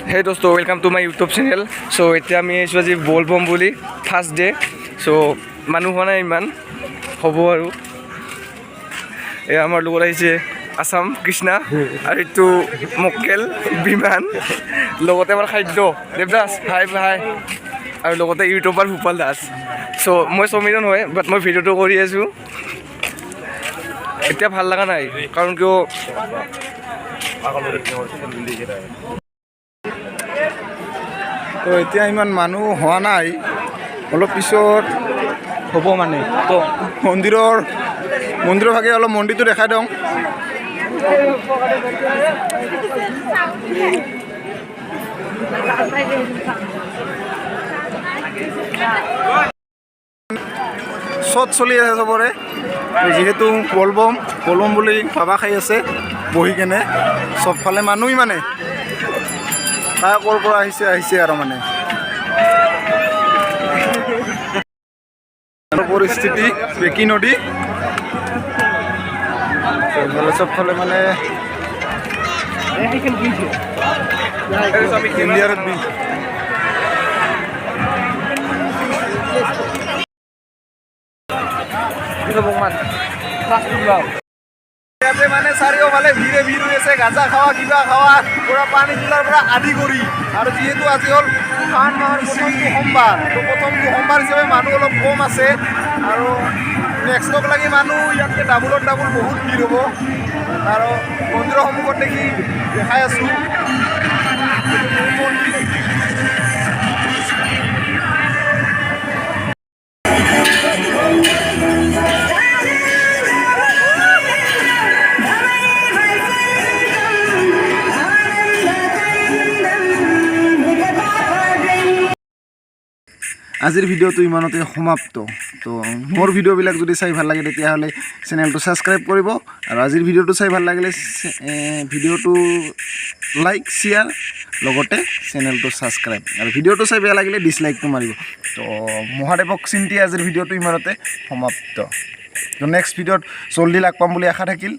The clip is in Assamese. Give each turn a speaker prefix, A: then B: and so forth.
A: Hey dosto, welcome to my YouTube channel. So এতিয়া আমি আইছো আজি বলবম বুলি ফার্স্ট ডে. So মানুহ হোৱা নাই ইমান হ'ব আৰু এই আমাৰ লগত আহিছে আসাম কৃষ্ণা আৰু এইটো মক্কেল বিমান লগতে আমাৰ খাদ্য দেৱদাস হাই হাই আৰু লগতে ইউটিউবাৰ ভূপাল দাস. So মই সমীৰণ হয় বাট মই ভিডিঅ'টো কৰি আছোঁ. এতিয়া ভাল লগা নাই কাৰণ কিয়
B: তো এতিয়া ইমান মানুহ হোৱা নাই, অলপ পিছত হ'ব মানে. তো মন্দিৰৰ ভাগে অলপ মন্দিৰটো দেখাই দিওঁ. চট চলি আছে চবৰে, যিহেতু বলবম বুলি ভাবা খাই আছে বহি কেনে. চবফালে মানুহ মানে তাই ক'ৰ পৰা আহিছে আৰু মানে পৰিস্থিতি বেকি নদী চবফালে মানে ইণ্ডিয়াৰ মানে চাৰিওফালে ভিৰ হৈ আছে, গাঁজা খাৱা কিবা খাৱা পুৰা পানী তোলাৰ পৰা আদি কৰি. আৰু যিহেতু আজি হ'ল শাওণ মাহৰ প্ৰথমটো সোমবাৰ, তো প্ৰথমটো সোমবাৰ হিচাপে মানুহ অলপ কম আছে. আৰু নেক্সটক লাগি মানুহ ইয়াতকৈ ডাবুলত ডাবুল বহুত ভিৰ হ'ব. আৰু মন্দিৰৰ সন্মুখত দেখি দেখাই আছোঁ আজিৰ ভিডিঅ'টো ইমানতে সমাপ্ত. তো মোৰ ভিডিঅ'বিলাক যদি চাই ভাল লাগে তেতিয়াহ'লে চেনেলটো ছাবস্ক্ৰাইব কৰিব. আৰু আজিৰ ভিডিঅ'টো চাই ভাল লাগিলে ভিডিঅ'টো লাইক শ্বেয়াৰ লগতে চেনেলটো ছাবস্ক্ৰাইব. আৰু ভিডিঅ'টো চাই বেয়া লাগিলে ডিছলাইকটো মাৰিব. তো মহাদেৱক চিন্তি আজিৰ ভিডিঅ'টো ইমানতে সমাপ্ত. তো নেক্সট ভিডিঅ'ত জল্দি লাগ পাম বুলি আশা থাকিল.